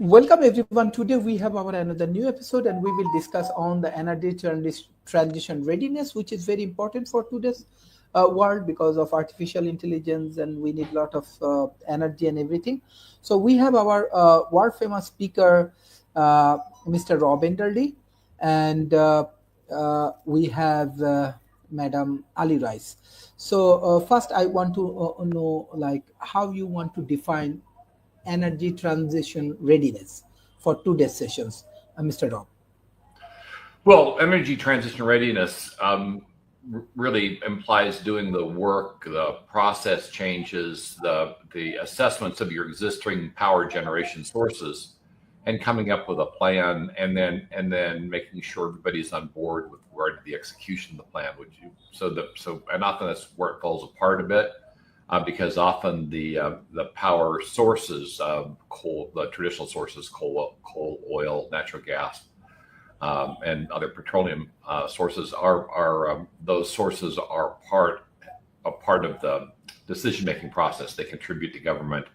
Welcome everyone. Today we have our another new episode and we will discuss on the energy transition readiness, which is very important for today's world because of artificial intelligence and we need a lot of energy and everything. So we have our world famous speaker, Mr. Rob Enderly, and we have Madam Ali Rice. So first I want to know like how you want to define energy transition readiness for today's sessions, Mr. Rob. Well, energy transition readiness really implies doing the work, the process changes, the assessments of your existing power generation sources, and coming up with a plan, and then making sure everybody's on board with regard to the execution of the plan. And often that's where it falls apart a bit. Because often the power sources, coal, the traditional sources, coal, oil, natural gas, and other petroleum sources those sources are a part of the decision-making process. They contribute to government.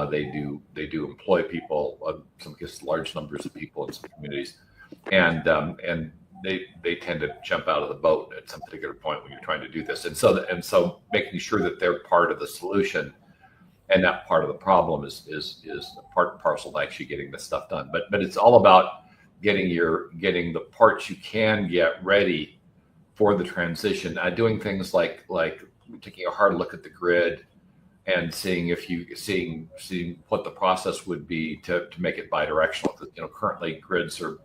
They do employ people, some cases large numbers of people in some communities, and they tend to jump out of the boat at some particular point when you're trying to do this. And so making sure that they're part of the solution and not part of the problem is part and parcel to actually getting this stuff done. But it's all about getting the parts you can get ready for the transition. Doing things like taking a hard look at the grid and seeing what the process would be to make it bidirectional. Currently grids are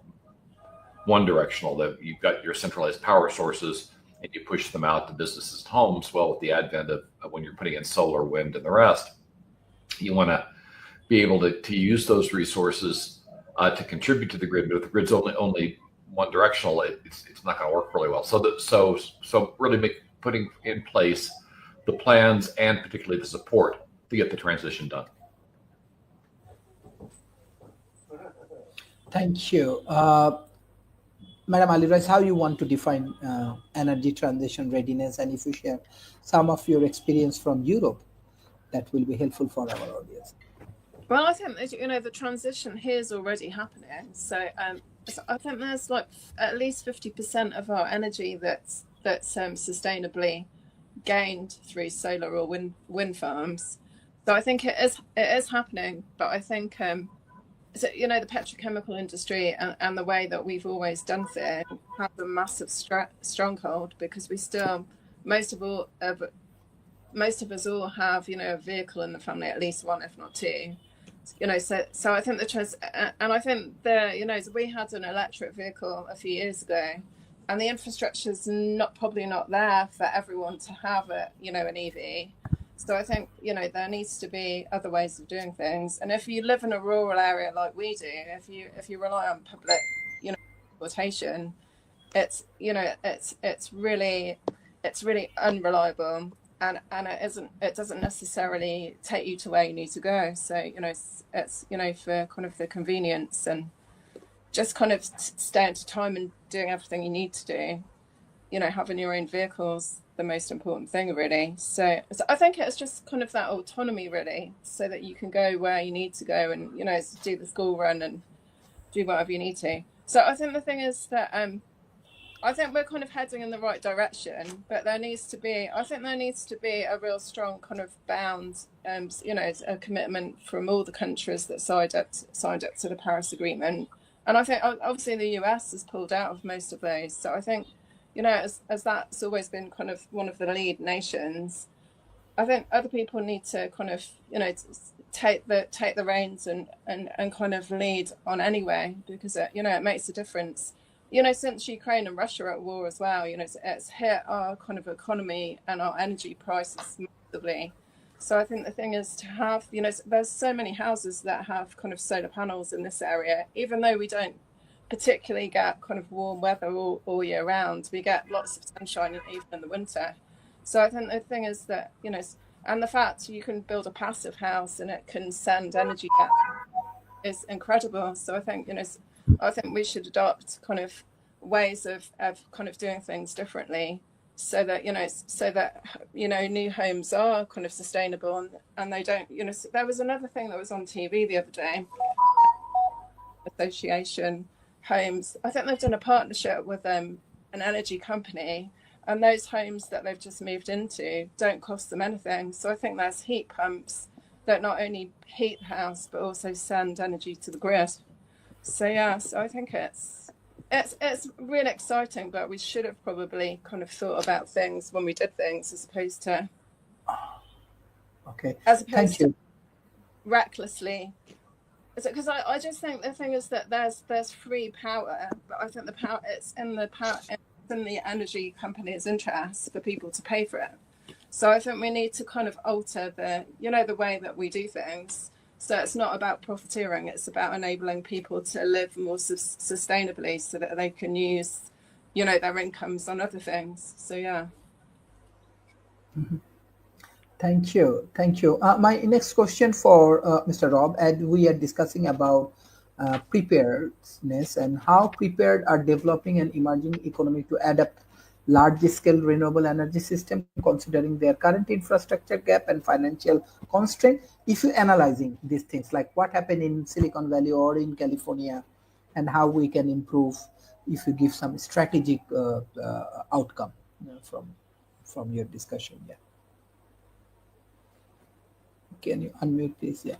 one directional, that you've got your centralized power sources and you push them out to businesses and homes. Well, with the advent of when you're putting in solar, wind, and the rest, you want to be able to use those resources to contribute to the grid. But if the grid's only one directional, it's not going to work really well. So really putting in place the plans and particularly the support to get the transition done. Thank you. Madam Ali Rice, how you want to define energy transition readiness, and if you share some of your experience from Europe, that will be helpful for our audience. Well, I think the transition here is already happening. So I think there's like at least 50% of our energy that's sustainably gained through solar or wind farms. So I think it is happening, but I think the petrochemical industry and the way that we've always done it has a massive stronghold, because we still most of us all have a vehicle in the family, at least one, if not two. So I think and I think we had an electric vehicle a few years ago, and the infrastructure's probably not there for everyone to have an EV. So I think, there needs to be other ways of doing things. And if you live in a rural area like we do, if you rely on public, transportation, it's really unreliable, and it doesn't necessarily take you to where you need to go. So, it's for kind of the convenience and just kind of staying to time and doing everything you need to do, having your own vehicles the most important thing, really. So I think it's just kind of that autonomy, really, so that you can go where you need to go and do the school run and do whatever you need to. So I think the thing is that I think we're kind of heading in the right direction, but there needs to be a real strong kind of bound, a commitment from all the countries that signed up to the Paris Agreement. And I think obviously the US has pulled out of most of those. So I think, as that's always been kind of one of the lead nations, I think other people need to kind of, take the reins and kind of lead on anyway, because it makes a difference. Since Ukraine and Russia are at war as well, it's hit our kind of economy and our energy prices massively. So I think the thing is to have, there's so many houses that have kind of solar panels in this area, even though we don't particularly get kind of warm weather all year round. We get lots of sunshine even in the winter. So I think the thing is that, and the fact you can build a passive house and it can send energy back is incredible. So I think, I think we should adopt kind of ways of kind of doing things differently, so that new homes are kind of sustainable and they don't, there was another thing that was on TV the other day. association homes. I think they've done a partnership with an energy company, and those homes that they've just moved into don't cost them anything. So I think there's heat pumps that not only heat the house but also send energy to the grid. So yeah, so I think it's really exciting, but we should have probably kind of thought about things when we did things as opposed to Thank you. recklessly. Because I just think the thing is that there's free power, but I think the power it's in the energy company's interest for people to pay for it. So I think we need to kind of alter the way that we do things. So it's not about profiteering, it's about enabling people to live more sustainably so that they can use, their incomes on other things. So yeah. Mm-hmm. Thank you. My next question for Mr. Rob, and we are discussing about preparedness and how prepared are developing and emerging economy to adapt large-scale renewable energy system, considering their current infrastructure gap and financial constraint. If you're analyzing these things, like what happened in Silicon Valley or in California, and how we can improve, if you give some strategic outcome from your discussion, yeah. Can you unmute, please? Yeah.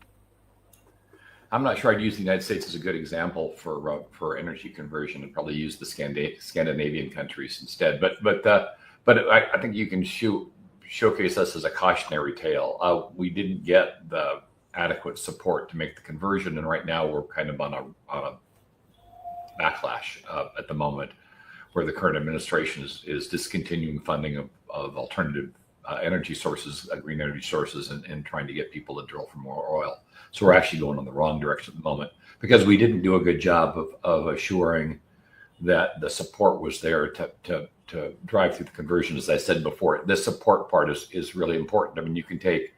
I'm not sure I'd use the United States as a good example for energy conversion, and probably use the Scandinavian countries instead. But I think you can showcase us as a cautionary tale. We didn't get the adequate support to make the conversion, and right now we're kind of on a backlash at the moment, where the current administration is discontinuing funding of alternative energy sources, green energy sources, and trying to get people to drill for more oil. So we're actually going in the wrong direction at the moment, because we didn't do a good job of assuring that the support was there to drive through the conversion. As I said before, this support part is really important. I mean, you can take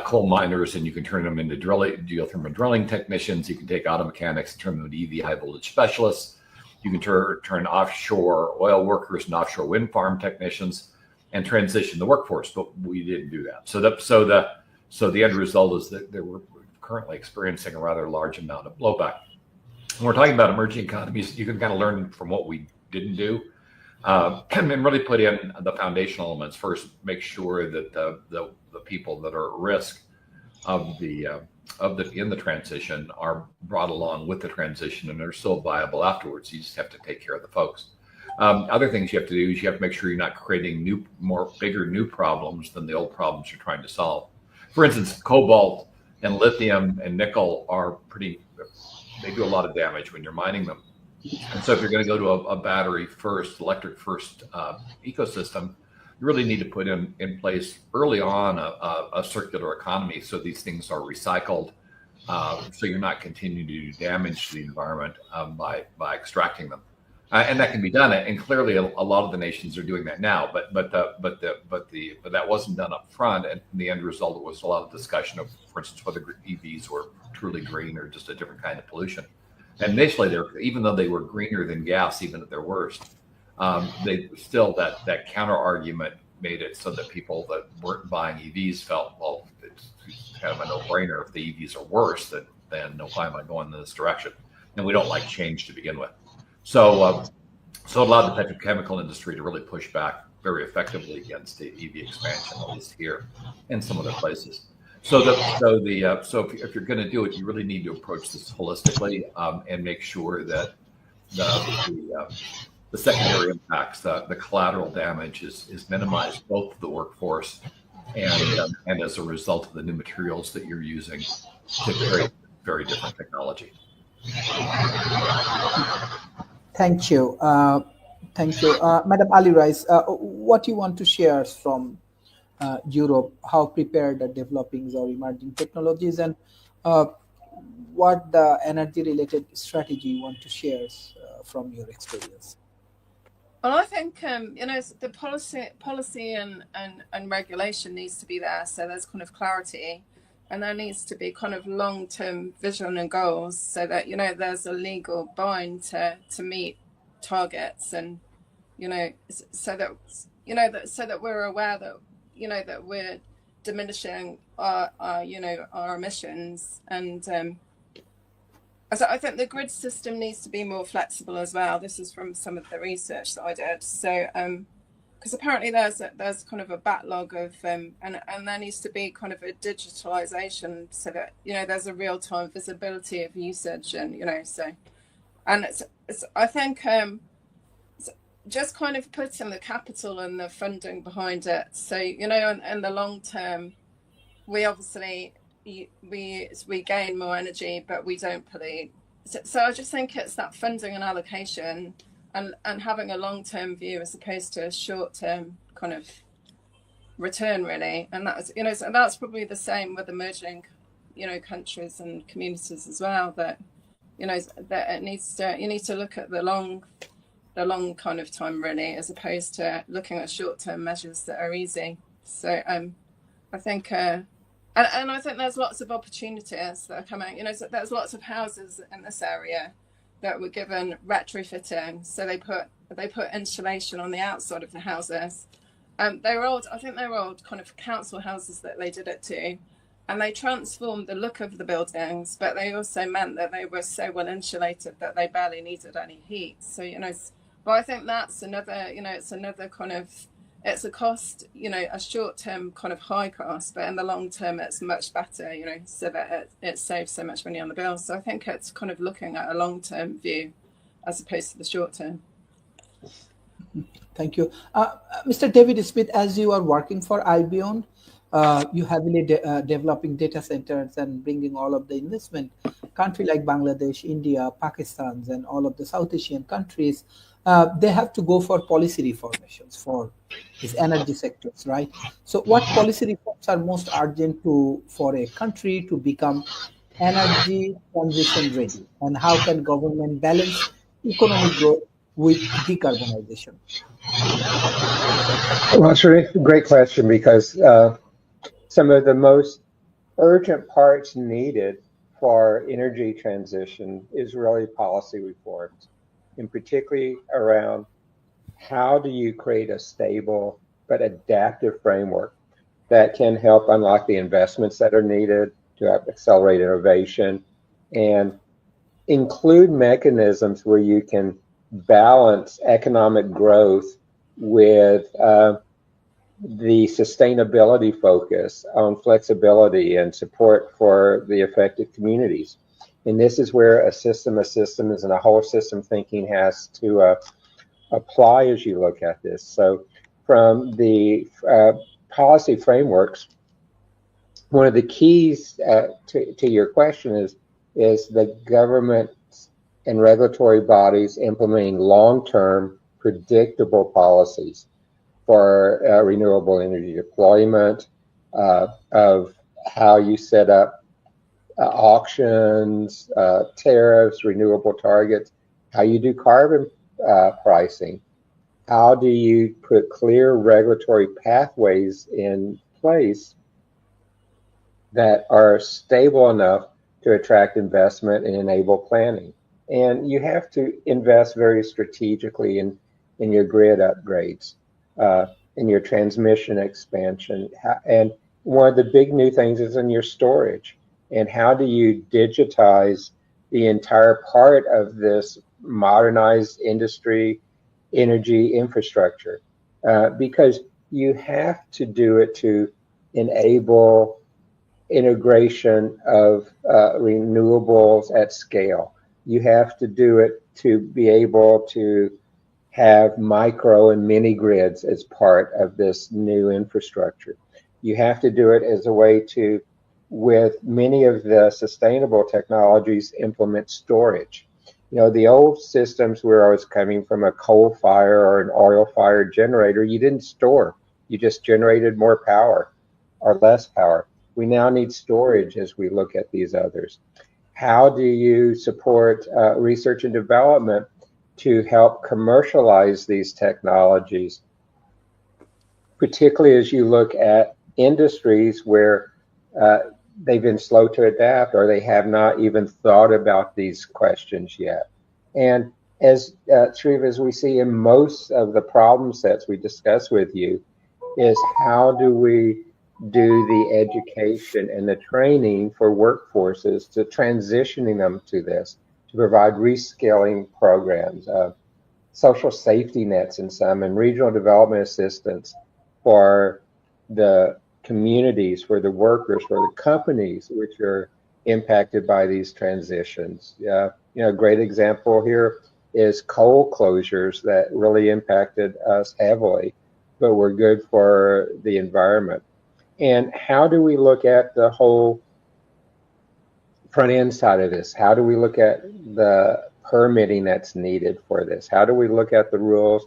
coal miners and you can turn them into geothermal drilling technicians. You can take auto mechanics and turn them into EV high voltage specialists. You can turn offshore oil workers and offshore wind farm technicians and transition the workforce, but we didn't do that. So the end result is that we're currently experiencing a rather large amount of blowback. When we're talking about emerging economies, you can kind of learn from what we didn't do, and really put in the foundational elements first. Make sure that the people that are at risk of in the transition are brought along with the transition, and they're still viable afterwards. You just have to take care of the folks. Other things you have to do is you have to make sure you're not creating bigger new problems than the old problems you're trying to solve. For instance, cobalt and lithium and nickel they do a lot of damage when you're mining them. And so if you're going to go to a battery first, electric first ecosystem, you really need to put in place early on a circular economy, so these things are recycled, so you're not continuing to do damage to the environment by extracting them. And that can be done, and clearly a lot of the nations are doing that now. But that wasn't done up front, and the end result was a lot of discussion of, for instance, whether EVs were truly green or just a different kind of pollution. And initially, even though they were greener than gas, even at their worst, they still that counter argument made it so that people that weren't buying EVs felt, well, it's kind of a no-brainer. If the EVs are worse, then no, why am I going in this direction? And we don't like change to begin with. So it allowed the petrochemical industry to really push back very effectively against the EV expansion, at least here and some other places. So if you're going to do it, you really need to approach this holistically, and make sure that the secondary impacts, the collateral damage is minimized, both to the workforce and as a result of the new materials that you're using to create very different technology. Thank you. Madam Ali Rice, what you want to share from Europe, how prepared are developing or emerging technologies, and what the energy-related strategy you want to share from your experience? Well, I think the policy and regulation needs to be there, so there's kind of clarity, and there needs to be kind of long-term vision and goals, so that there's a legal bind to meet targets, and so that we're aware that that we're diminishing our emissions, and So I think the grid system needs to be more flexible as well. This is from some of the research that I did. So because apparently there's kind of a backlog of and there needs to be kind of a digitalization so that there's a real time visibility of usage, and so, and it's I think just kind of putting the capital and the funding behind it. So in the long term, we obviously we gain more energy, but we don't pollute. So I just think it's that funding and allocation, and having a long-term view as opposed to a short-term kind of return, really. And that's so that's probably the same with emerging countries and communities as well, that that it needs to, you need to look at the long kind of time, really, as opposed to looking at short-term measures that are easy. So I think and I think there's lots of opportunities that are coming. So there's lots of houses in this area that were given retrofitting. So they put insulation on the outside of the houses. They were old. I think they were old kind of council houses that they did it to, and they transformed the look of the buildings. But they also meant that they were so well insulated that they barely needed any heat. So but I think that's another. It's another kind of. It's a cost, a short-term kind of high cost, but in the long term, it's much better, so that it saves so much money on the bill. So I think it's kind of looking at a long-term view as opposed to the short term. Thank you. Mr. David Smith, as you are working for Albion, you heavily developing data centers and bringing all of the investment. Country like Bangladesh, India, Pakistan, and all of the South Asian countries, they have to go for policy reformations for these energy sectors, right? So what policy reforms are most urgent for a country to become energy transition ready? And how can government balance economic growth with decarbonization? Well, it's a great question, because some of the most urgent parts needed for energy transition is really policy reforms, and particularly around how do you create a stable but adaptive framework that can help unlock the investments that are needed to accelerate innovation, and include mechanisms where you can balance economic growth with the sustainability focus on flexibility and support for the affected communities. And this is where a system and a whole system thinking has to apply as you look at this. So from the policy frameworks, one of the keys to your question is the government and regulatory bodies implementing long-term predictable policies for renewable energy deployment, of how you set up auctions, tariffs, renewable targets, how you do carbon pricing, how do you put clear regulatory pathways in place that are stable enough to attract investment and enable planning. And you have to invest very strategically in your grid upgrades, in your transmission expansion. And one of the big new things is in your storage. And how do you digitize the entire part of this modernized industry energy infrastructure? Because you have to do it to enable integration of renewables at scale. You have to do it to be able to have micro and mini grids as part of this new infrastructure. You have to do it as a way to, with many of the sustainable technologies, implement storage. The old systems where I was coming from a coal fire or an oil fired generator, you didn't store, you just generated more power or less power. We now need storage as we look at these others. How do you support research and development to help commercialize these technologies, particularly as you look at industries where they've been slow to adapt, or they have not even thought about these questions yet? And as we see in most of the problem sets we discuss with you, is how do we do the education and the training for workforces to transitioning them to this, to provide reskilling programs, social safety nets in some, and regional development assistance for the communities, for the workers, for the companies which are impacted by these transitions. A great example here is coal closures that really impacted us heavily, but were good for the environment. And how do we look at the whole front end side of this? How do we look at the permitting that's needed for this? How do we look at the rules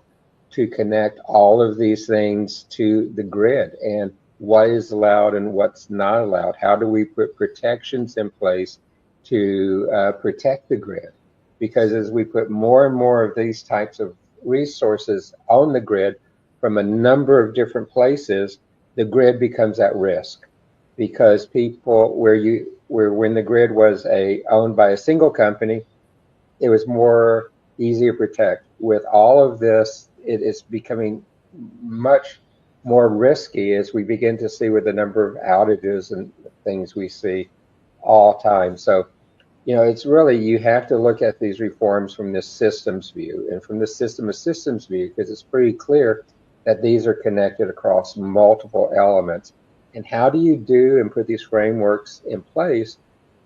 to connect all of these things to the grid, and what is allowed and what's not allowed? How do we put protections in place to protect the grid? Because as we put more and more of these types of resources on the grid from a number of different places, the grid becomes at risk. Because people, when the grid was owned by a single company, it was more easy to protect. With all of this, it is becoming much more risky as we begin to see with the number of outages and things we see all time. So, it's really, you have to look at these reforms from this systems view, and from the system of systems view, because it's pretty clear that these are connected across multiple elements. And how do you do and put these frameworks in place,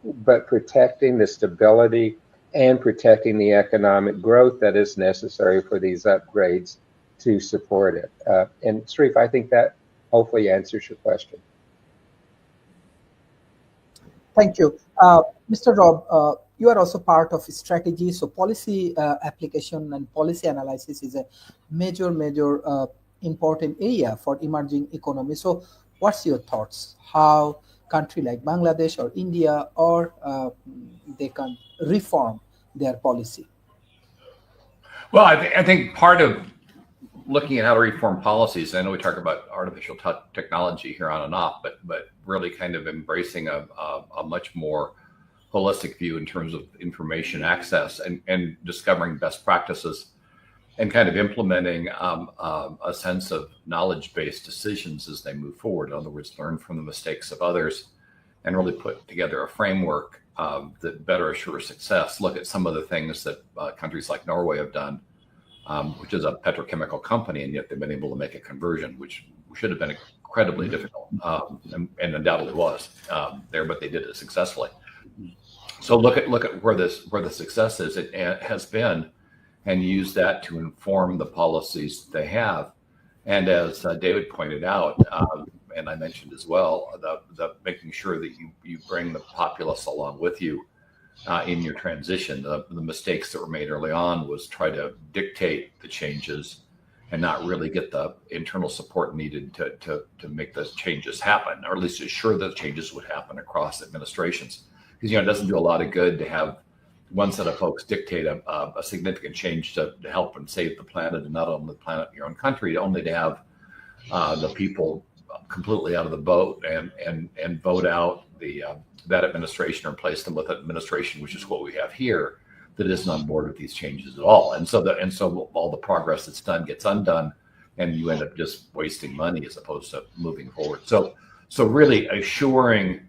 but protecting the stability and protecting the economic growth that is necessary for these upgrades to support it? And Sharif, I think that hopefully answers your question. Thank you. Mr. Rob, you are also part of strategy. So policy application and policy analysis is a major important area for emerging economies. So what's your thoughts? How country like Bangladesh or India, or they can reform their policy? Well, I think part of looking at how to reform policies, I know we talk about artificial technology here on and off, but really kind of embracing a much more holistic view in terms of information access and discovering best practices and kind of implementing a sense of knowledge-based decisions as they move forward. In other words, learn from the mistakes of others and really put together a framework that better assures success. Look at some of the things that countries like Norway have done, which is a petrochemical company, and yet they've been able to make a conversion, which should have been incredibly difficult, and undoubtedly was there, but they did it successfully. So look at where the success is. It has been, and use that to inform the policies they have. And as David pointed out, and I mentioned as well, the making sure that you bring the populace along with you in your transition. The mistakes that were made early on was try to dictate the changes and not really get the internal support needed to make those changes happen, or at least assure those changes would happen across administrations. Because it doesn't do a lot of good to have one set of folks dictate a significant change to help and save the planet, and not only the planet in your own country, only to have the people completely out of the boat and vote out that administration, or replace them with an administration, which is what we have here, that isn't on board with these changes at all. And so all the progress that's done gets undone, and you end up just wasting money as opposed to moving forward. So really assuring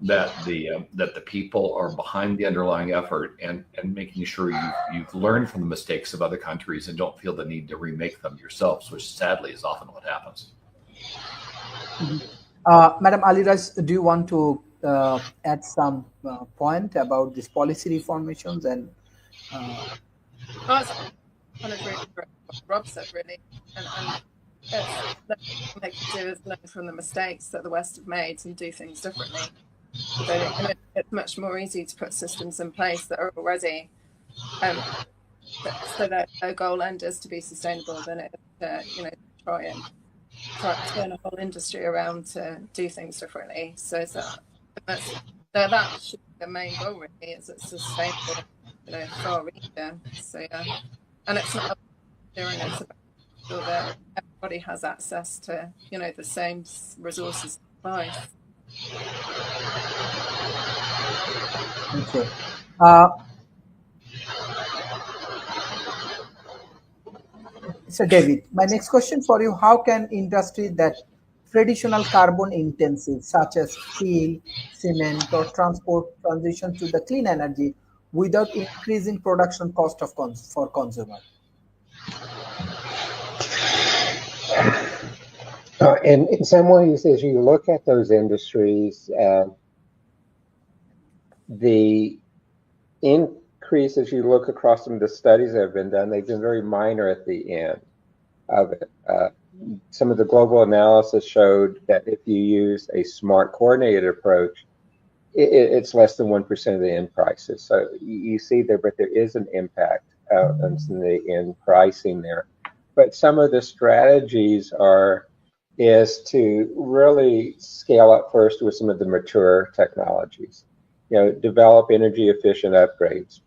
that the people are behind the underlying effort, and making sure you've learned from the mistakes of other countries and don't feel the need to remake them yourselves, which sadly is often what happens. Mm-hmm. Madam Aliraj, do you want to add some point about this policy reformations? And I kind of agree with what Rob said, really, and it's make to do is learn from the mistakes that the West have made and do things differently. So it's much more easy to put systems in place that are already so that their goal end is to be sustainable than it is to try and turn a whole industry around to do things differently. So that should be the main goal, really, is it's sustainable for our region. So and it's not doing it, it's about sure that everybody has access to the same resources in life. okay. So David, my next question for you: how can industries that traditional carbon intensive, such as steel, cement, or transport transition to the clean energy without increasing production cost of for consumer? And in some ways, as you look at those industries, the increase, as you look across some of the studies that have been done, they've been very minor at the end of it. Some of the global analysis showed that if you use a smart coordinated approach, it's less than 1% of the end prices. So you see there, but there is an impact on the end pricing there. But some of the strategies is to really scale up first with some of the mature technologies. Develop energy efficient upgrades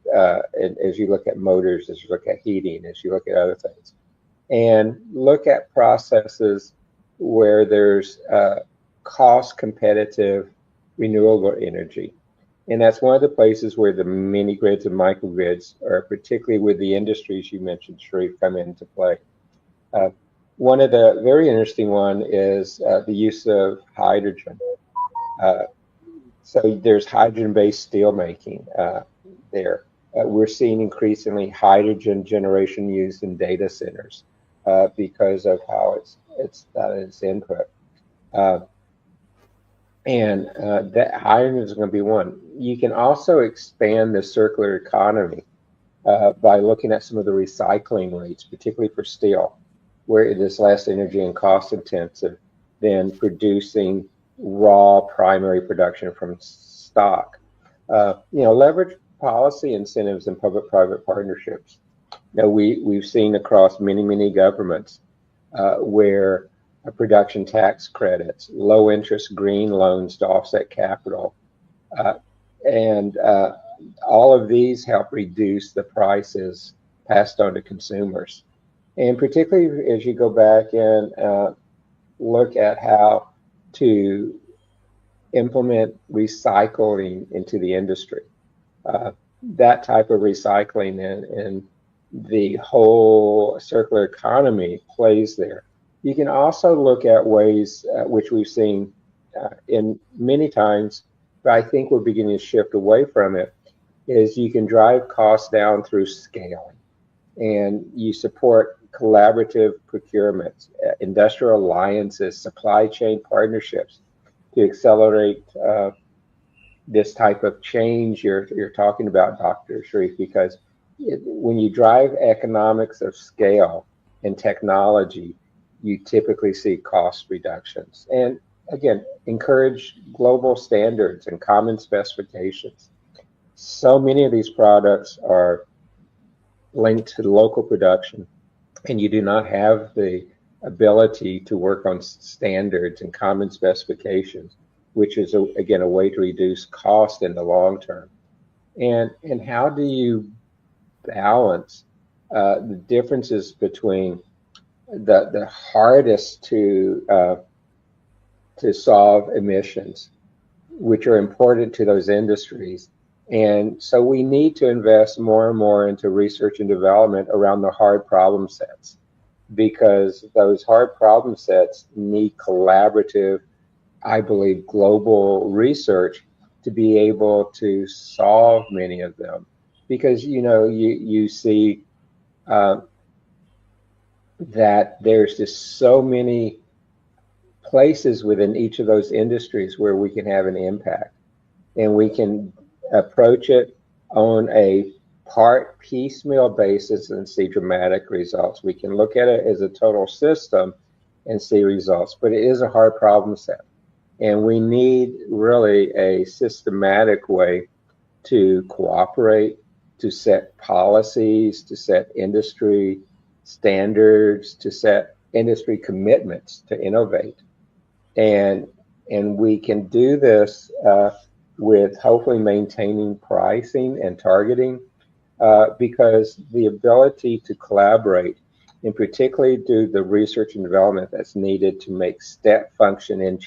as you look at motors, as you look at heating, as you look at other things, and look at processes where there's cost competitive renewable energy. And that's one of the places where the mini grids and microgrids, or particularly with the industries you mentioned, Sharif, come into play. One of the very interesting one is the use of hydrogen. So there's hydrogen-based steel making there. We're seeing increasingly hydrogen generation used in data centers because of how its input. And that hydrogen is going to be one. You can also expand the circular economy by looking at some of the recycling rates, particularly for steel, where it is less energy and cost intensive than producing raw primary production from stock. Leverage policy incentives and public-private partnerships. We've seen across many governments where production tax credits, low interest green loans to offset capital, and all of these help reduce the prices passed on to consumers. And particularly as you go back and look at how to implement recycling into the industry, that type of recycling and the whole circular economy plays there. You can also look at ways which we've seen in many times, but I think we're beginning to shift away from it, is you can drive costs down through scaling, and you support collaborative procurements, industrial alliances, supply chain partnerships to accelerate this type of change you're talking about, Dr. Sharif, because when you drive economics of scale and technology, you typically see cost reductions. And again, encourage global standards and common specifications. So many of these products are linked to local production, and you do not have the ability to work on standards and common specifications, which is, again, a way to reduce cost in the long term. And how do you balance the differences between the hardest to solve emissions, which are important to those industries? And so we need to invest more and more into research and development around the hard problem sets, because those hard problem sets need collaborative, I believe, global research to be able to solve many of them. Because, you see that there's just so many places within each of those industries where we can have an impact, and we can approach it on a part piecemeal basis and see dramatic results. We can look at it as a total system and see results, but it is a hard problem set, and we need really a systematic way to cooperate, to set policies, to set industry standards, to set industry commitments to innovate. And we can do this with hopefully maintaining pricing and targeting, because the ability to collaborate, and particularly do the research and development that's needed to make step function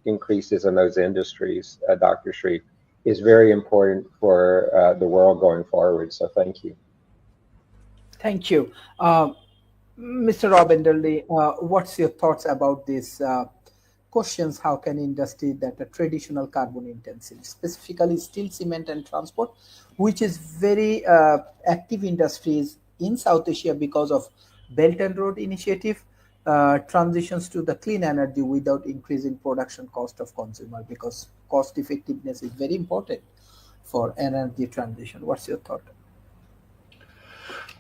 increases in those industries, Dr. Sharif, is very important for the world going forward. So thank you. Thank you. Mr. Rob Enderle, what's your thoughts about this questions how can industry that are traditional carbon intensive, specifically steel, cement, and transport, which is very active industries in South Asia because of Belt and Road Initiative, transitions to the clean energy without increasing production cost of consumer, because cost effectiveness is very important for energy transition. What's your thought?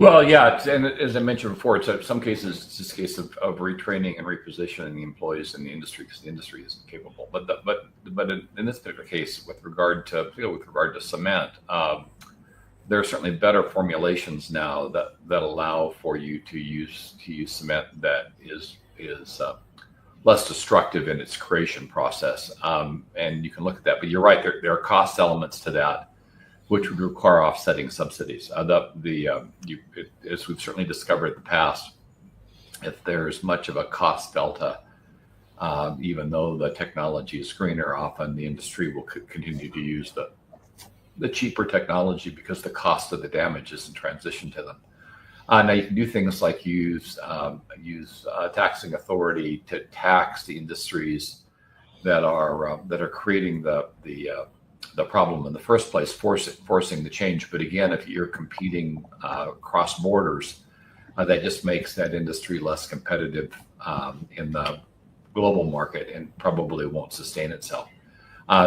Well, yeah, and as I mentioned before, it's in some cases it's just a case of retraining and repositioning the employees in the industry because the industry isn't capable. But in this particular case, with regard to cement, there are certainly better formulations now that allow for you to use cement that is less destructive in its creation process, and you can look at that. But you're right, there are cost elements to that, which would require offsetting subsidies. As we've certainly discovered in the past, if there's much of a cost delta, even though the technology is greener, often the industry will continue to use the cheaper technology because the cost of the damage is in transition to them. Now you can do things like use taxing authority to tax the industries that are creating the problem in the first place, forcing the change. But again, if you're competing across borders, that just makes that industry less competitive in the global market and probably won't sustain itself.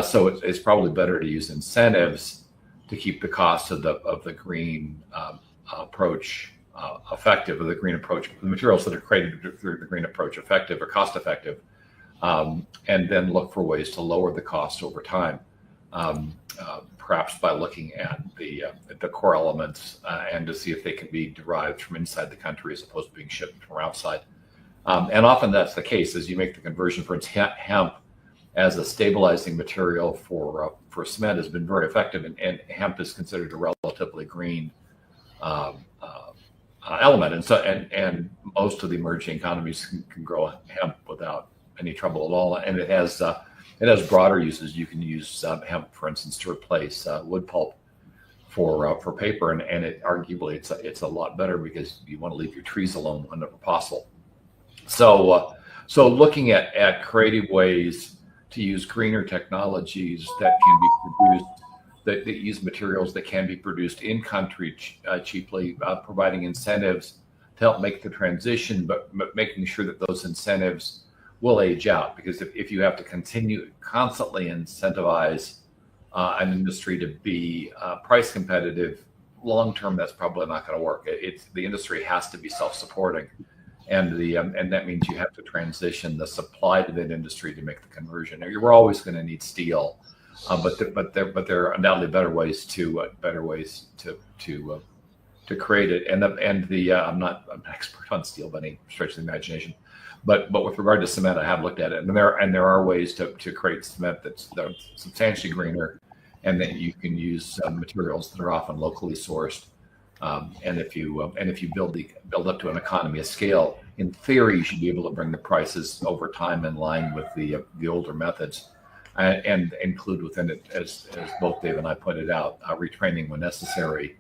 So it's probably better to use incentives to keep the cost of the green approach effective, or the green approach, the materials that are created through the green approach effective or cost effective, and then look for ways to lower the cost over time. Perhaps by looking at the core elements and to see if they can be derived from inside the country as opposed to being shipped from outside. And often that's the case as you make the conversion. For instance, hemp as a stabilizing material for cement has been very effective, and hemp is considered a relatively green element. And most of the emerging economies can grow hemp without any trouble at all. And it has broader uses. You can use hemp, for instance, to replace wood pulp for paper, and it arguably it's a lot better because you want to leave your trees alone whenever possible. So looking at creative ways to use greener technologies that can be produced, that use materials that can be produced in country cheaply, providing incentives to help make the transition, but making sure that those incentives will age out. Because if you have to constantly incentivize an industry to be price competitive, long term, that's probably not going to work. The industry has to be self-supporting, and that means you have to transition the supply to that industry to make the conversion. We're always going to need steel, but there are undoubtedly better ways to create it. And I'm not an expert on steel by any stretch of the imagination. But with regard to cement, I have looked at it, and there are ways to create cement that's substantially greener, and that you can use materials that are often locally sourced. And if you build up to an economy of scale, in theory, you should be able to bring the prices over time in line with the older methods, and include within it, as both Dave and I pointed out, retraining when necessary,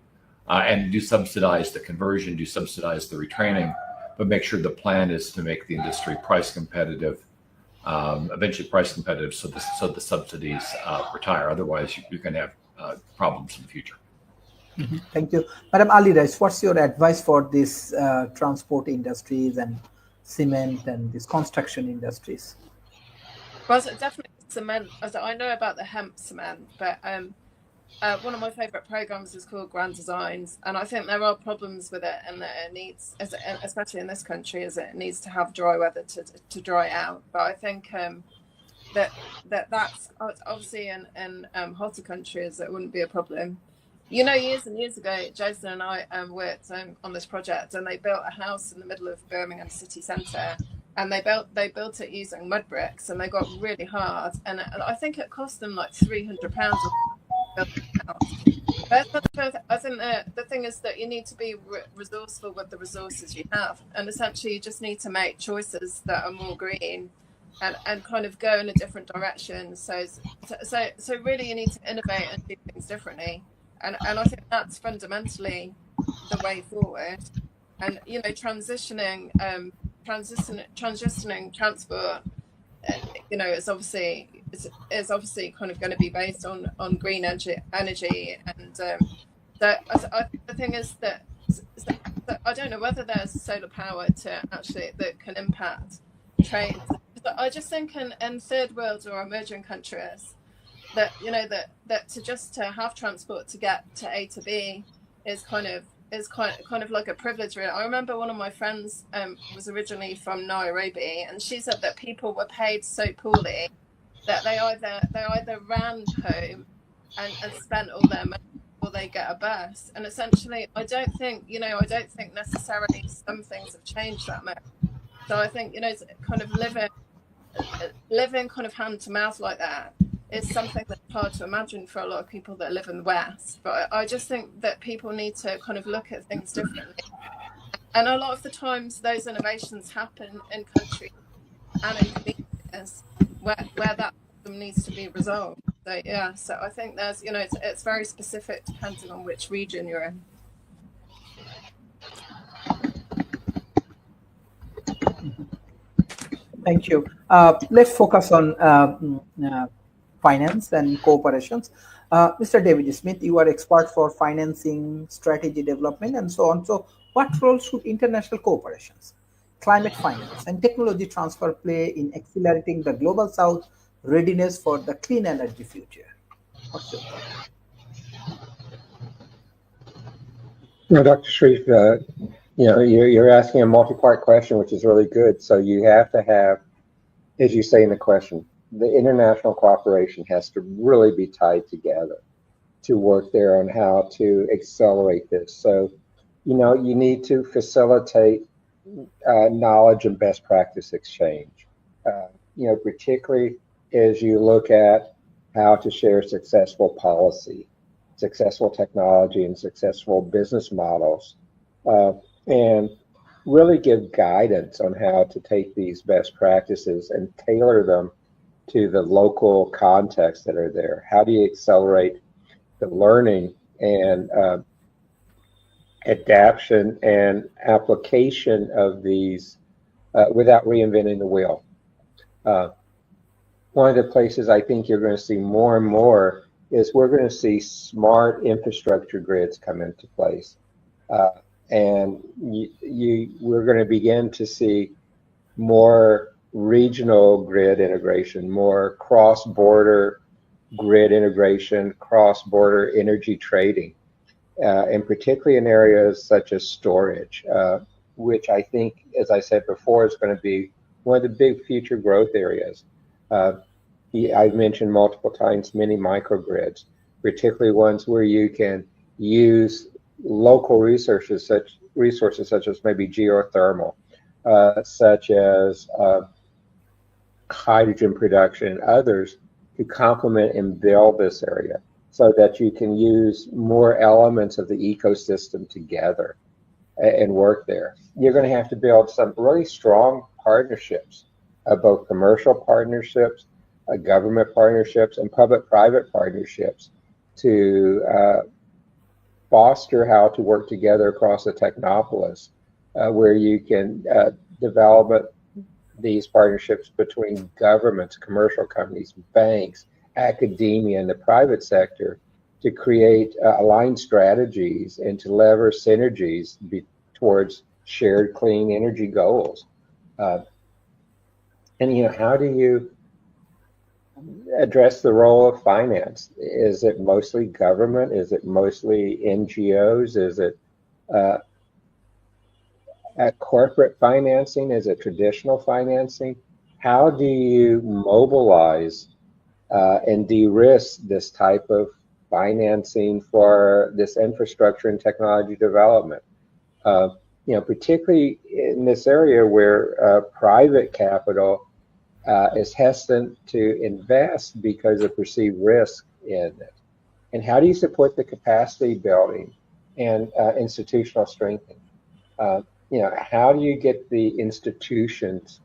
and do subsidize the conversion, do subsidize the retraining. But make sure the plan is to make the industry price competitive, eventually price competitive, so the subsidies retire. Otherwise, you're going to have problems in the future. Mm-hmm. Thank you. Madam Aliraj, what's your advice for these transport industries and cement and these construction industries? Well, so definitely cement. I know about the hemp cement, but one of my favourite programs is called Grand Designs, and I think there are problems with it, and that it needs, especially in this country, is it needs to have dry weather to dry out. But I think that's obviously in hotter countries that wouldn't be a problem. You know, years and years ago, Jason and I worked on this project, and they built a house in the middle of Birmingham city centre, and they built it using mud bricks, and they got really hard, and I think it cost them like £300 But I think the thing is that you need to be resourceful with the resources you have, and essentially you just need to make choices that are more green and kind of go in a different direction. So really you need to innovate and do things differently, and I think that's fundamentally the way forward. And you know, transitioning transport, it's obviously kind of going to be based on green energy, and the thing is that I don't know whether there's solar power that can impact trade. I just think in third world or emerging countries that to have transport to get to A to B is kind of like a privilege, really. I remember one of my friends was originally from Nairobi, and she said that people were paid so poorly that they either ran home and spent all their money, or they get a bus. And essentially, I don't think necessarily some things have changed that much. So I think kind of living kind of hand to mouth like that is something that's hard to imagine for a lot of people that live in the West. But I just think that people need to kind of look at things differently. And a lot of the times those innovations happen in countries and in communities where that problem needs to be resolved. So yeah, so I think there's, it's very specific depending on which region you're in. Thank you. Let's focus on finance and cooperations. Mr. David Smith, you are expert for financing, strategy development, and so on. So what role should international cooperations, climate finance, and technology transfer play in accelerating the Global South readiness for the clean energy future? What's your thought? No, Dr. Sharif, you're asking a multi-part question, which is really good. So you have to have, as you say in the question, the international cooperation has to really be tied together to work there on how to accelerate this. So, you need to facilitate knowledge and best practice exchange. Particularly as you look at how to share successful policy, successful technology, and successful business models, and really give guidance on how to take these best practices and tailor them to the local context that are there. How do you accelerate the learning and adaptation and application of these without reinventing the wheel? One of the places I think you're going to see more and more is we're going to see smart infrastructure grids come into place. And we're going to begin to see more regional grid integration, more cross-border grid integration, cross-border energy trading, and particularly in areas such as storage, which I think, as I said before, is going to be one of the big future growth areas. I've mentioned multiple times mini microgrids, particularly ones where you can use local resources such as maybe geothermal, such as hydrogen production and others to complement and build this area so that you can use more elements of the ecosystem together and work there. You're going to have to build some really strong partnerships, both commercial partnerships, government partnerships, and public-private partnerships to foster how to work together across the technopolis, where you can develop these partnerships between governments, commercial companies, banks, academia, and the private sector to create aligned strategies and to lever synergies towards shared clean energy goals. And how do you address the role of finance? Is it mostly government? Is it mostly NGOs? Is it corporate financing? Is it traditional financing? How do you mobilize and de-risk this type of financing for this infrastructure and technology development? Particularly in this area where private capital is hesitant to invest because of perceived risk in it. And how do you support the capacity building and institutional strengthening? How do you get the institutions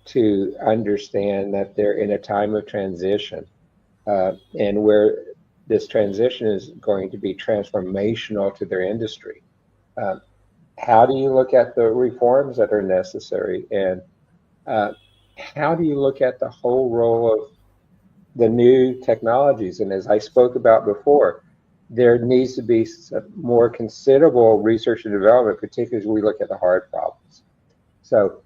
to understand that they're in a time of transition and where this transition is going to be transformational to their industry? How do you look at the reforms that are necessary and how do you look at the whole role of the new technologies? And as I spoke about before, there needs to be some more considerable research and development, particularly as we look at the hard problems. So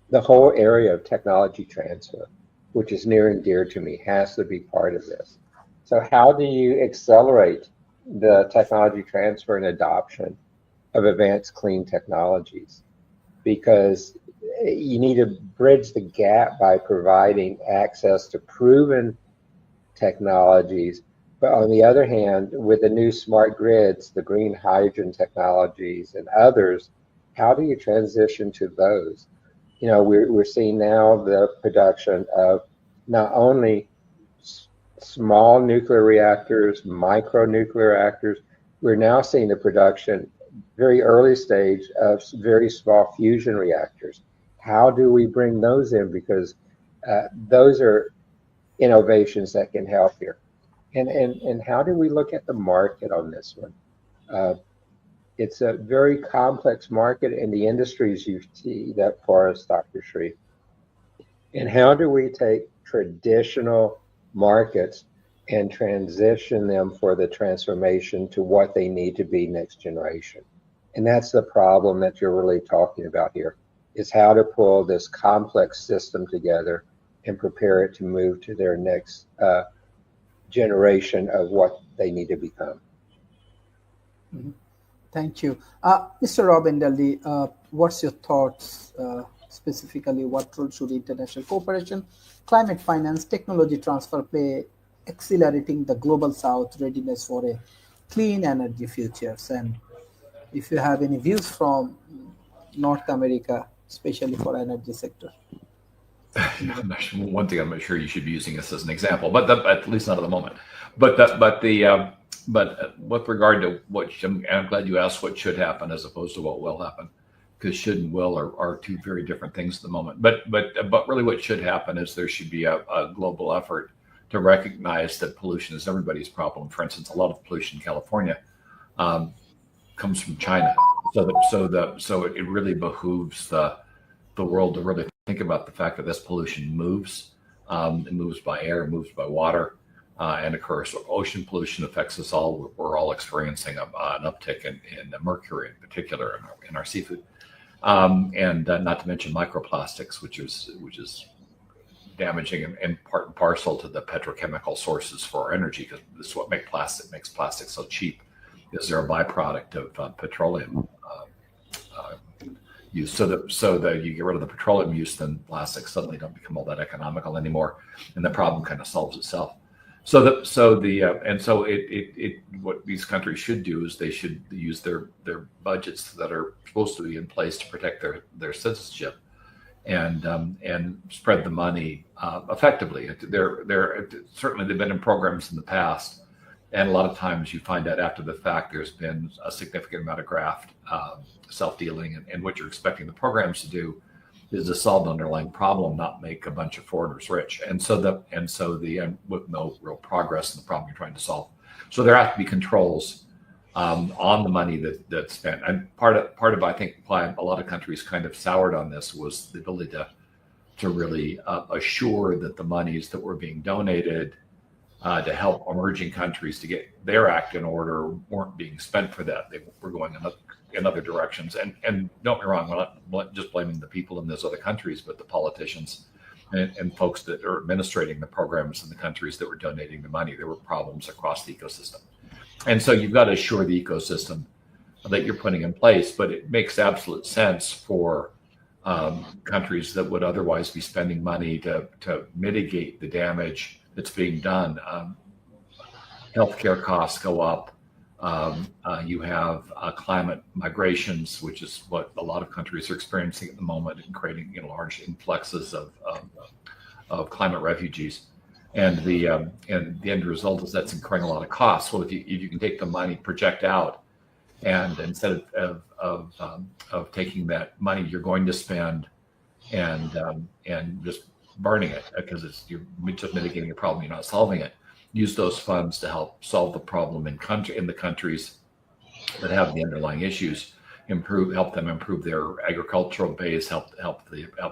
the whole area of technology transfer, which is near and dear to me, has to be part of this. So how do you accelerate the technology transfer and adoption of advanced clean technologies? Because you need to bridge the gap by providing access to proven technologies. But on the other hand, with the new smart grids, the green hydrogen technologies and others, how do you transition to those? You know, we're seeing now the production of not only small nuclear reactors, micro nuclear reactors, we're now seeing the production very early stage of very small fusion reactors. How do we bring those in? Because those are innovations that can help here. And how do we look at the market on this one? It's a very complex market in the industries you see that for us, Dr. Shree. And how do we take traditional markets and transition them for the transformation to what they need to be next generation? And that's the problem that you're really talking about here, is how to pull this complex system together and prepare it to move to their next generation of what they need to become. Mhm. Thank you. Mr. Robin Daldy, what's your thoughts specifically? What role should international cooperation, climate finance, technology transfer play, accelerating the global south readiness for a clean energy futures? And if you have any views from North America, especially for energy sector. One thing I'm not sure you should be using this as an example, but at least not at the moment. But with regard to what, I'm glad you asked what should happen as opposed to what will happen, because should and will are two very different things at the moment. But really, what should happen is there should be a global effort to recognize that pollution is everybody's problem. For instance, a lot of pollution in California comes from China, so it really behooves the world to really think about the fact that this pollution moves. It moves by air, moves by water, and of course, ocean pollution affects us all. We're all experiencing an uptick in mercury, in particular, in our seafood, and not to mention microplastics, which is damaging and part and parcel to the petrochemical sources for our energy, because this is what makes plastic so cheap. Is there a byproduct of petroleum use? So that you get rid of the petroleum use, then plastics suddenly don't become all that economical anymore, and the problem kind of solves itself. What these countries should do is they should use their budgets that are supposed to be in place to protect their citizenship, and spread the money effectively. Certainly they've been in programs in the past, and a lot of times you find out after the fact there's been a significant amount of graft, self-dealing, and what you're expecting the programs to do is to solve the underlying problem, not make a bunch of foreigners rich. And with no real progress in the problem you're trying to solve. So there have to be controls on the money that's spent. And part of I think why a lot of countries kind of soured on this was the ability to really assure that the monies that were being donated to help emerging countries to get their act in order weren't being spent for that. They were going in other directions. And don't get me wrong, we're not just blaming the people in those other countries, but the politicians and folks that are administrating the programs in the countries that were donating the money. There were problems across the ecosystem. And so you've got to assure the ecosystem that you're putting in place, but it makes absolute sense for countries that would otherwise be spending money to mitigate the damage that's being done. Healthcare costs go up. You have climate migrations, which is what a lot of countries are experiencing at the moment, and creating large influxes of climate refugees. And the end result is that's incurring a lot of costs. Well, if you can take the money, project out, and instead of taking that money you're going to spend and just burning it, because you're just mitigating a problem, you're not solving it. Use those funds to help solve the problem in the countries that have the underlying issues, help them improve their agricultural base, help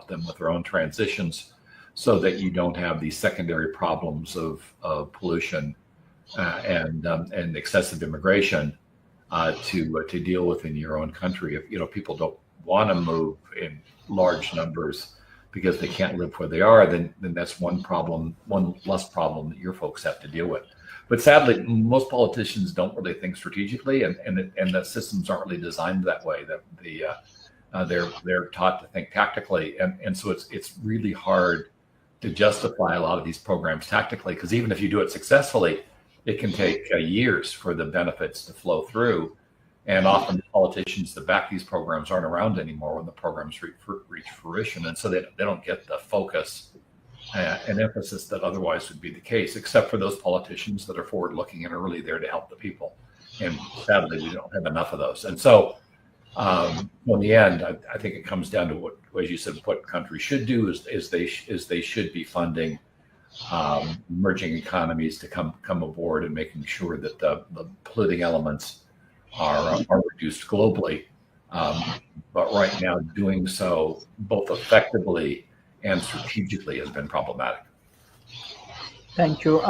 them with their own transitions, so that you don't have these secondary problems of pollution and excessive immigration to deal with in your own country. If people don't want to move in large numbers because they can't live where they are, then that's one less problem that your folks have to deal with. But sadly, most politicians don't really think strategically, and the systems aren't really designed that way. That they're taught to think tactically, and so it's really hard to justify a lot of these programs tactically, because even if you do it successfully, it can take years for the benefits to flow through. And often the politicians that back these programs aren't around anymore when the programs reach fruition. And so they don't get the focus and emphasis that otherwise would be the case, except for those politicians that are forward looking and are really there to help the people. And sadly, we don't have enough of those. And so in the end, I think it comes down to what, as you said, what countries should do is they should be funding emerging economies to come aboard and making sure that the polluting elements are reduced globally. But right now, doing so both effectively and strategically has been problematic. Thank you.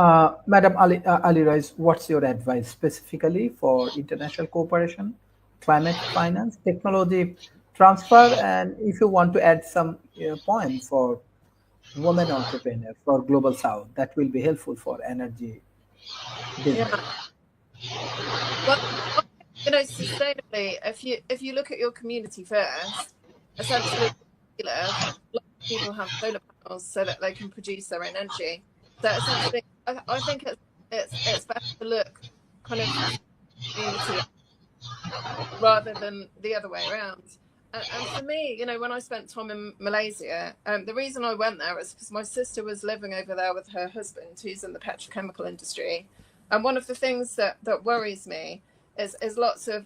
Madam Ali Rice, what's your advice specifically for international cooperation, climate finance, technology transfer, and if you want to add some points for women entrepreneurs for Global South, that will be helpful for energy business. Yeah. Well, sustainably, if you look at your community first, essentially, a lot of people have solar panels so that they can produce their own energy. So essentially, I think it's better to look kind of community rather than the other way around. And for me, when I spent time in Malaysia, the reason I went there was because my sister was living over there with her husband, who's in the petrochemical industry. And one of the things that worries me is lots of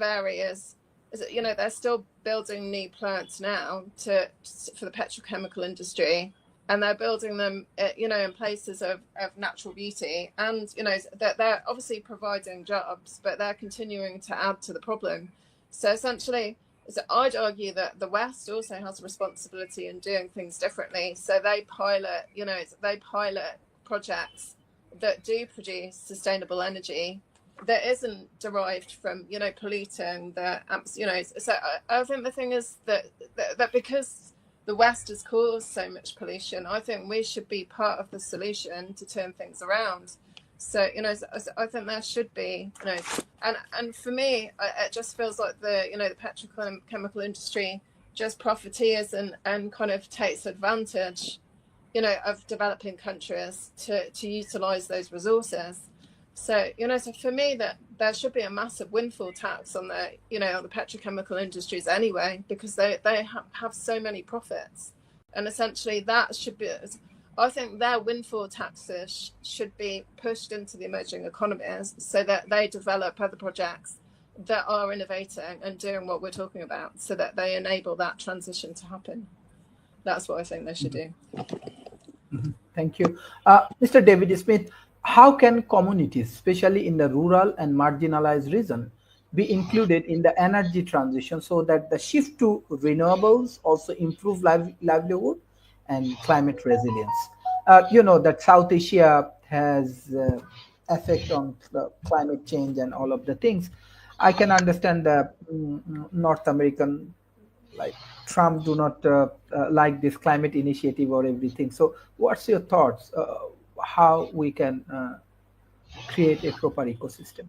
areas. They're still building new plants now for the petrochemical industry, and they're building them, in places of natural beauty, and they're obviously providing jobs, but they're continuing to add to the problem. So essentially, I'd argue that the West also has a responsibility in doing things differently. So they pilot projects that do produce sustainable energy that isn't derived from polluting the so I think the thing is that because the West has caused so much pollution, I think we should be part of the solution to turn things around. So I think there should be and for me it just feels like the the petrochemical industry just profiteers and kind of takes advantage of developing countries to utilize those resources. So so for me, that there should be a massive windfall tax on the on the petrochemical industries anyway, because they have so many profits, and essentially that should be, I think their windfall taxes should be pushed into the emerging economies so that they develop other projects that are innovating and doing what we're talking about, so that they enable that transition to happen. That's what I think they should do. Thank you. Mr. David Smith, how can communities, especially in the rural and marginalized region, be included in the energy transition so that the shift to renewables also improve livelihood and climate resilience? That South Asia has effect on climate change and all of the things. I can understand that North American, like Trump, do not like this climate initiative or everything. So what's your thoughts? How we can create a proper ecosystem?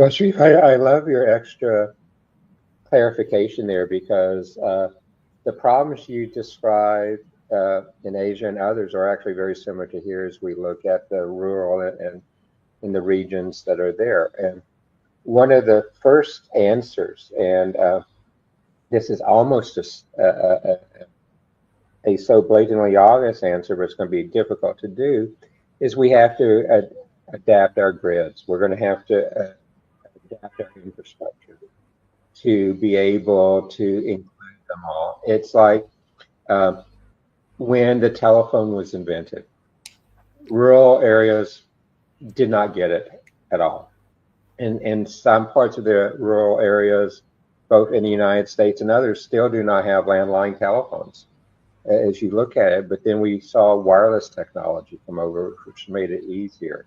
Sharif, I love your extra clarification there, because the problems you described in Asia and others are actually very similar to here as we look at the rural and in the regions that are there. And one of the first answers, and this is almost a so blatantly obvious answer, but it's going to be difficult to do, is we have to adapt our grids. We're going to have to adapt our infrastructure to be able to include them all. It's like when the telephone was invented, rural areas did not get it at all. in some parts of the rural areas, both in the United States and others, still do not have landline telephones as you look at it. But then we saw wireless technology come over, which made it easier.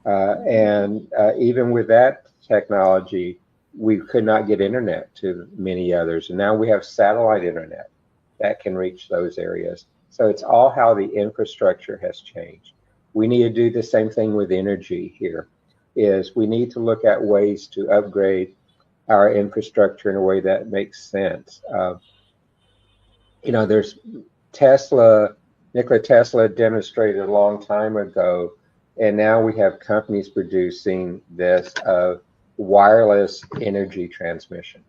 And even with that technology, we could not get internet to many others. And now we have satellite internet that can reach those areas. So it's all how the infrastructure has changed. We need to do the same thing with energy here, is we need to look at ways to upgrade our infrastructure in a way that makes sense. There's Nikola Tesla demonstrated a long time ago, and now we have companies producing this wireless energy transmission.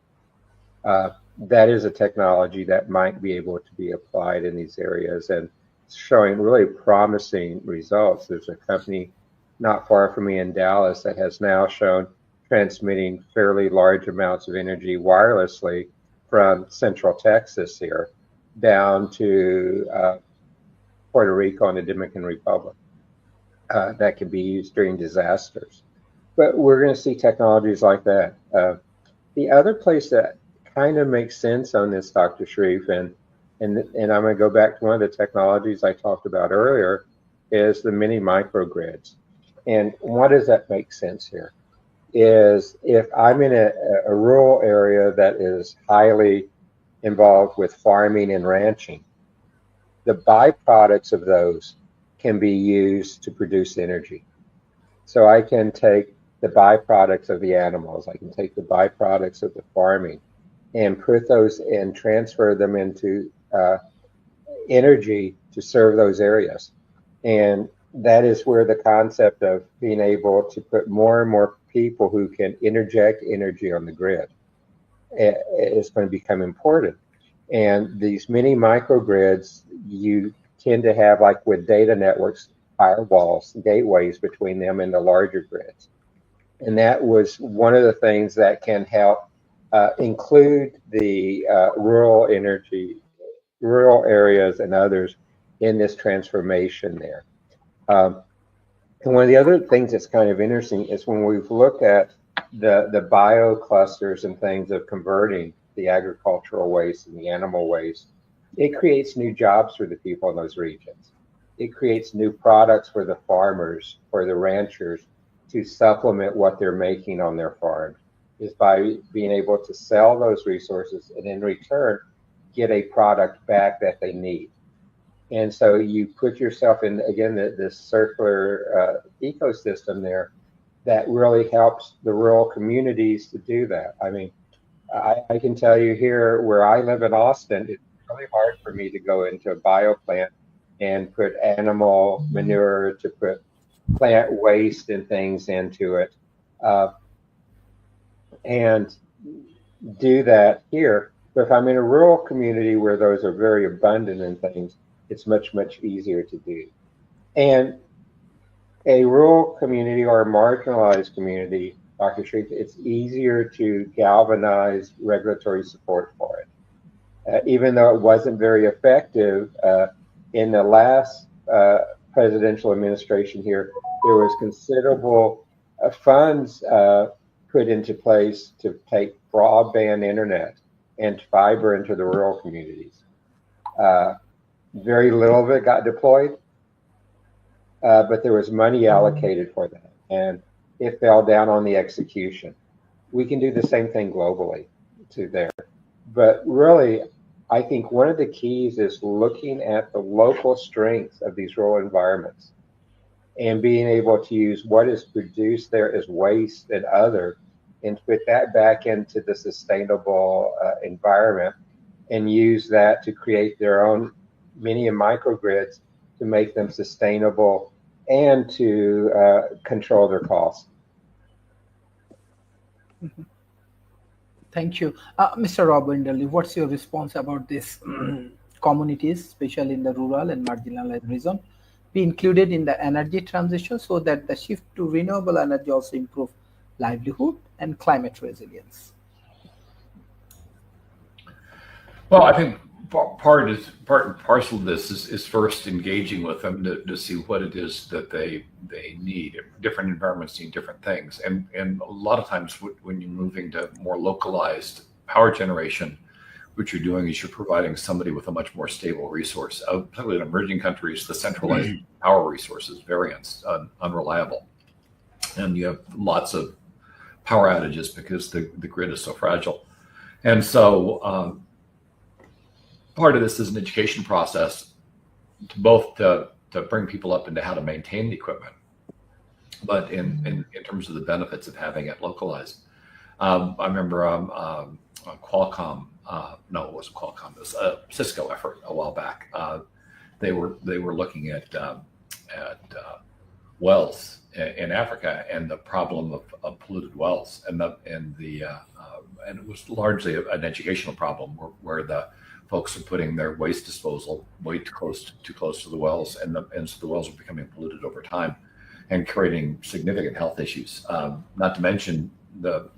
That is a technology that might be able to be applied in these areas and showing really promising results. There's a company not far from me in Dallas that has now shown transmitting fairly large amounts of energy wirelessly from Central Texas here down to Puerto Rico and the Dominican Republic. That can be used during disasters. But we're going to see technologies like that. The other place that kind of makes sense on this, Dr. Sharif, and I'm going to go back to one of the technologies I talked about earlier, is the mini microgrids. And why does that make sense here? Is if I'm in a rural area that is highly involved with farming and ranching, the byproducts of those can be used to produce energy. So I can take the byproducts of the animals, I can take the byproducts of the farming and put those and transfer them into energy to serve those areas. And that is where the concept of being able to put more and more people who can interject energy on the grid is going to become important. And these mini microgrids, you tend to have, like with data networks, firewalls, gateways between them and the larger grids. And that was one of the things that can help include the rural areas and others in this transformation there. And one of the other things that's kind of interesting is when we've looked at the bio clusters and things of converting the agricultural waste and the animal waste, it creates new jobs for the people in those regions. It creates new products for the farmers, for the ranchers, to supplement what they're making on their farms, is by being able to sell those resources and in return get a product back that they need. And so you put yourself in, again, this circular ecosystem there that really helps the rural communities to do that. I mean, I can tell you here where I live in Austin, it's really hard for me to go into a bio plant and put animal manure, to put plant waste and things into it, and do that here. But if I'm in a rural community where those are very abundant in things, it's much, much easier to do. And a rural community or a marginalized community, Dr. Sharif, it's easier to galvanize regulatory support for it. Even though it wasn't very effective, in the last presidential administration here, there was considerable funds put into place to take broadband internet and fiber into the rural communities. Very little of it got deployed, but there was money allocated for that, and it fell down on the execution. We can do the same thing globally to there. But really, I think one of the keys is looking at the local strengths of these rural environments and being able to use what is produced there as waste and other, and put that back into the sustainable environment and use that to create their own mini and microgrids to make them sustainable and to control their costs. Mm-hmm. Thank you. Mr. Rob Wenderly, what's your response about this communities, especially in the rural and marginalized region, be included in the energy transition so that the shift to renewable energy also improve livelihood and climate resilience? Well, I think part and parcel of this is first engaging with them to see what it is that they need. Different environments need different things, and a lot of times when you're moving to more localized power generation, what you're doing is you're providing somebody with a much more stable resource. Particularly in emerging countries, the centralized power resource is very unreliable, and you have lots of power outages because the grid is so fragile. And so part of this is an education process to both to bring people up into how to maintain the equipment, but in terms of the benefits of having it localized. I remember Qualcomm, no, it wasn't Qualcomm, it was a Cisco effort a while back. They were looking at wells in Africa and the problem of polluted wells, and it was largely an educational problem where the folks are putting their waste disposal way too close to the wells, and so the wells are becoming polluted over time and creating significant health issues. Not to mention the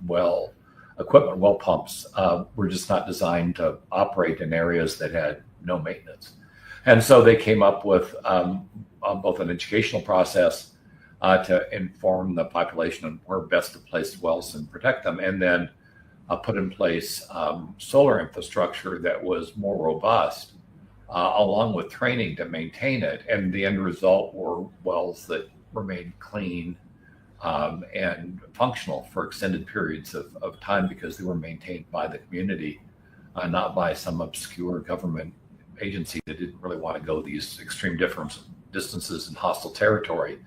well equipment, well pumps were just not designed to operate in areas that had no maintenance. And so they came up with both an educational process to inform the population on where best to place wells and protect them, and then put in place solar infrastructure that was more robust, along with training to maintain it. And the end result were wells that remained clean and functional for extended periods of time because they were maintained by the community, not by some obscure government agency that didn't really want to go these extreme distances in hostile territory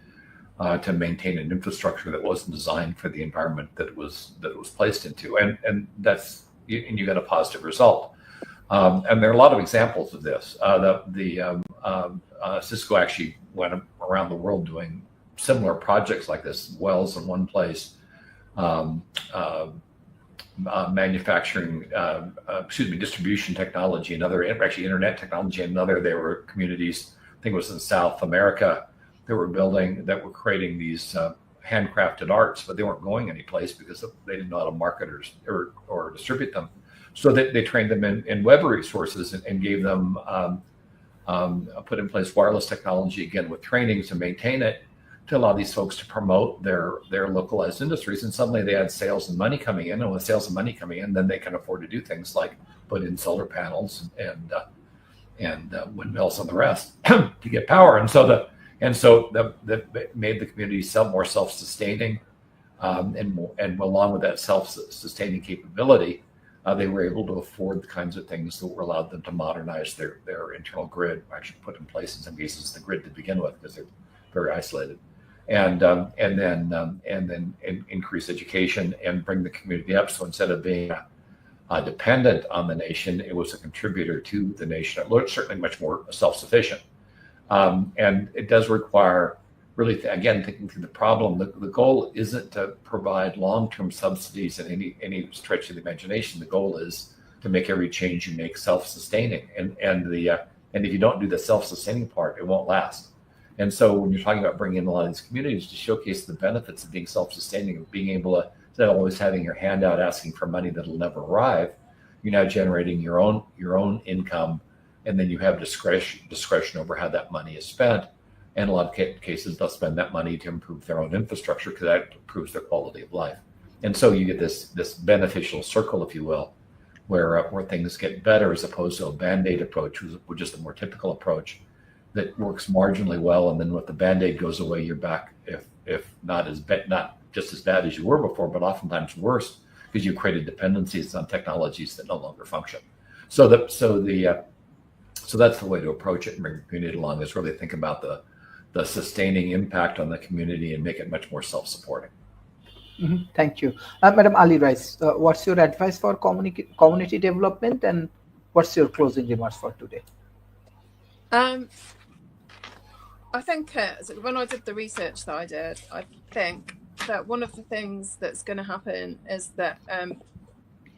to maintain an infrastructure that wasn't designed for the environment that it was placed into, and you got a positive result. And there are a lot of examples of this. Cisco actually went around the world doing similar projects like this: wells in one place, manufacturing, distribution technology, actually internet technology, another. There were communities, I think it was in South America, that were creating these handcrafted arts, but they weren't going anyplace because they didn't know how to market or distribute them. So they trained them in web resources and gave them put in place wireless technology, again with training to maintain it, to allow these folks to promote their localized industries. And suddenly they had sales and money coming in, and with sales and money coming in, then they can afford to do things like put in solar panels and windmills and the rest to get power. And so that made the community more self-sustaining, and along with that self-sustaining capability, they were able to afford the kinds of things that were allowed them to modernize their internal grid, actually put in place in some cases the grid to begin with because they're very isolated, and then increase education and bring the community up. So instead of being dependent on the nation, it was a contributor to the nation. It looked certainly much more self-sufficient. And it does require really, again, thinking through the problem. The goal isn't to provide long-term subsidies in any stretch of the imagination. The goal is to make every change you make self-sustaining. And if you don't do the self-sustaining part, it won't last. And so when you're talking about bringing in a lot of these communities to showcase the benefits of being self-sustaining, of being able to, instead of always having your hand out asking for money that'll never arrive, you're now generating your own income. And then you have discretion over how that money is spent. And in a lot of cases, they'll spend that money to improve their own infrastructure because that improves their quality of life. And so you get this beneficial circle, if you will, where things get better as opposed to a Band-Aid approach, which is the more typical approach that works marginally well. And then when the Band-Aid goes away, you're back, if not just as bad as you were before, but oftentimes worse because you created dependencies on technologies that no longer function. So that's the way to approach it and bring the community along, is really think about the sustaining impact on the community and make it much more self-supporting. Mm-hmm. Thank you. Madam Ali Rice, what's your advice for community development, and what's your closing remarks for today? I think when I did the research that I did, I think that one of the things that's going to happen is that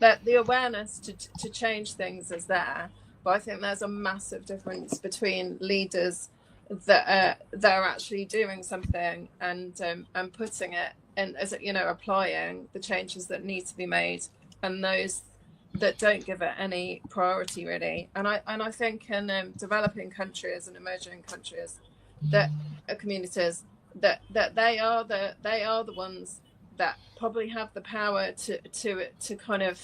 the awareness to change things is there. But I think there's a massive difference between leaders that are actually doing something and putting it in, as applying the changes that need to be made, and those don't give it any priority really. And I think in developing countries and emerging countries, that communities, that they are the ones that probably have the power to kind of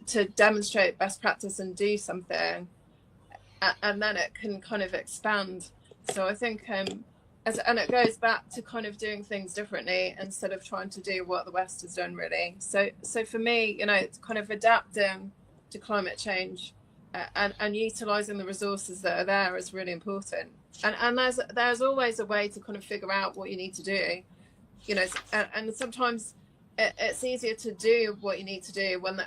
to demonstrate best practice and do something, and then it can kind of expand. So I think and it goes back to kind of doing things differently instead of trying to do what the West has done really. So for me, it's kind of adapting to climate change and utilizing the resources that are there is really important. And there's always a way to kind of figure out what you need to do, and sometimes it's easier to do what you need to do when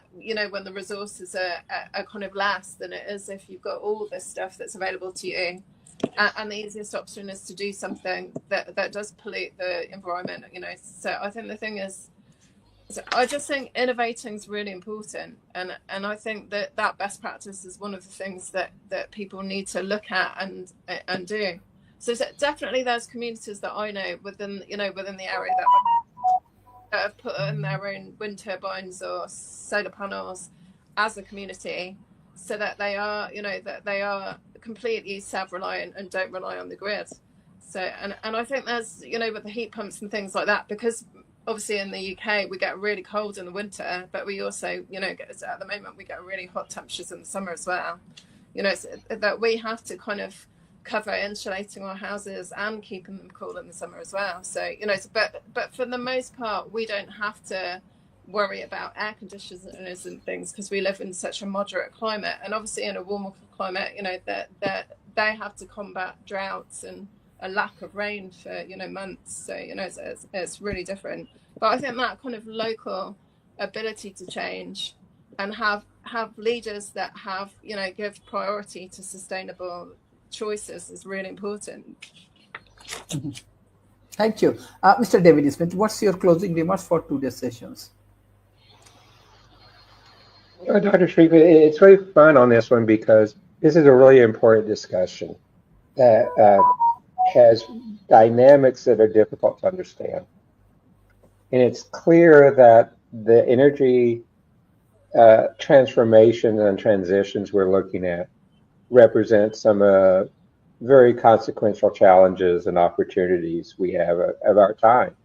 when the resources are kind of less than it is if you've got all this stuff that's available to you. And the easiest option is to do something that does pollute the environment, So I think the thing is, I just think innovating is really important, and I think that best practice is one of the things that people need to look at and do. So definitely, there's communities that I know within the area that have put in their own wind turbines or solar panels as a community, so that they are completely self-reliant and don't rely on the grid. So and I think there's with the heat pumps and things like that, because obviously in the UK we get really cold in the winter, but we also at the moment we get really hot temperatures in the summer as well. So that we have to kind of cover insulating our houses and keeping them cool in the summer as well. So but for the most part we don't have to worry about air conditioners and things, because we live in such a moderate climate, and obviously in a warmer climate that they have to combat droughts and a lack of rain for months. So it's really different. But I think that kind of local ability to change and have leaders that have give priority to sustainable choices is really important. Thank you. Mr. David Smith, what's your closing remarks for today's sessions? Dr. Shreve, it's really fun on this one because this is a really important discussion that has dynamics that are difficult to understand. And it's clear that the energy transformation and transitions we're looking at represent some very consequential challenges and opportunities we have of our time.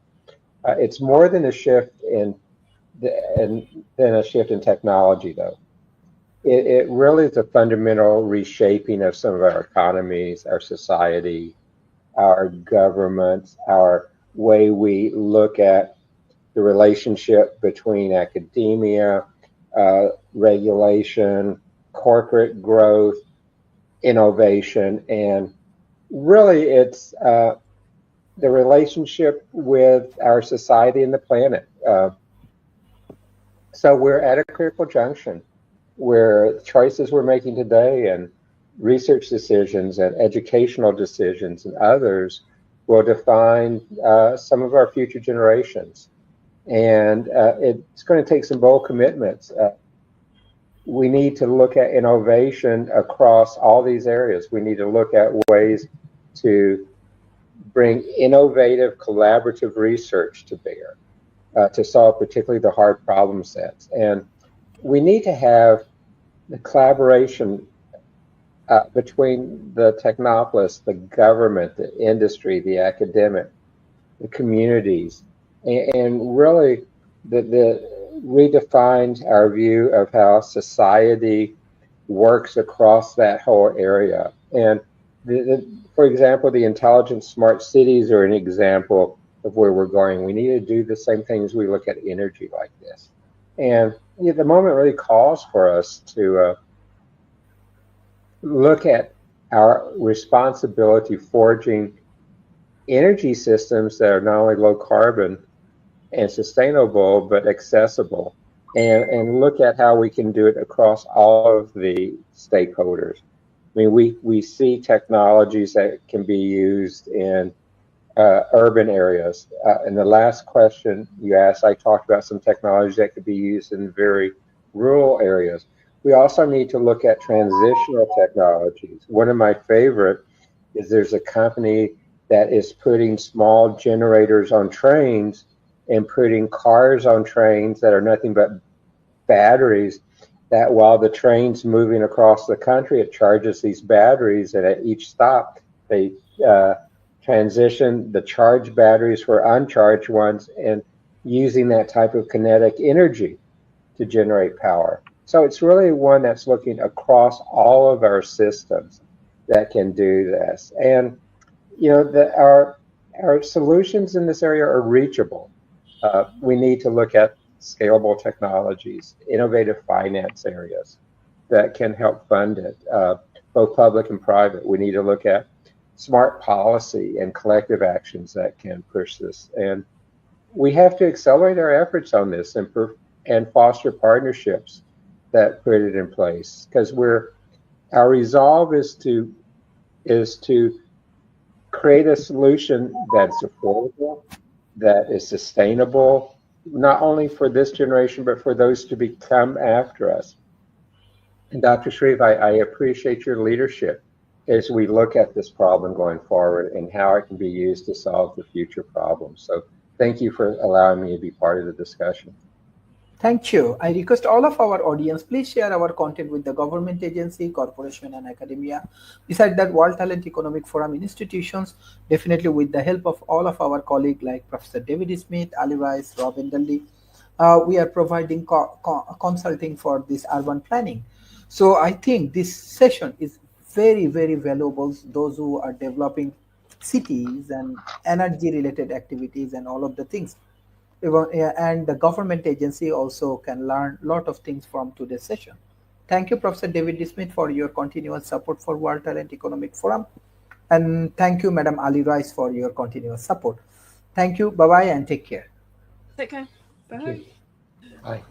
It's more than a shift in technology, though. It really is a fundamental reshaping of some of our economies, our society, our governments, our way we look at the relationship between academia, regulation, corporate growth, innovation, and really it's the relationship with our society and the planet. So we're at a critical junction where choices we're making today and research decisions and educational decisions and others will define some of our future generations. And it's going to take some bold commitments. We need to look at innovation across all these areas. We need to look at ways to bring innovative, collaborative research to bear to solve particularly the hard problem sets. And we need to have the collaboration between the technopolists, the government, the industry, the academic, the communities, and really redefined our view of how society works across that whole area. And for example, the intelligent smart cities are an example of where we're going. We need to do the same things we look at energy like this. And the moment really calls for us to look at our responsibility forging energy systems that are not only low carbon and sustainable, but accessible, and look at how we can do it across all of the stakeholders. I mean, we see technologies that can be used in urban areas. In the last question you asked, I talked about some technologies that could be used in very rural areas. We also need to look at transitional technologies. One of my favorite is there's a company that is putting small generators on trains and putting cars on trains that are nothing but batteries that while the train's moving across the country, it charges these batteries, and at each stop, they transition the charged batteries for uncharged ones, and using that type of kinetic energy to generate power. So it's really one that's looking across all of our systems that can do this. And our solutions in this area are reachable. We need to look at scalable technologies, innovative finance areas that can help fund it, both public and private. We need to look at smart policy and collective actions that can push this. And we have to accelerate our efforts on this and foster partnerships that put it in place, because our resolve is to create a solution that's affordable, that is sustainable, not only for this generation, but for those to become after us. And Dr. Shreve, I appreciate your leadership as we look at this problem going forward and how it can be used to solve the future problems. So thank you for allowing me to be part of the discussion. Thank you. I request all of our audience, please share our content with the government agency, corporation, and academia. Besides that, World Talent Economic Forum institutions, definitely with the help of all of our colleagues like Professor David Smith, Ali Rice, Rob Enderle, we are providing consulting for this urban planning. So I think this session is very, very valuable. Those who are developing cities and energy related activities and all of the things. And the government agency also can learn a lot of things from today's session. Thank you, Professor David Smith, for your continuous support for World Talent Economic Forum. And thank you, Madam Ali Rice, for your continuous support. Thank you. Bye-bye and take care. Take care. Bye. Bye.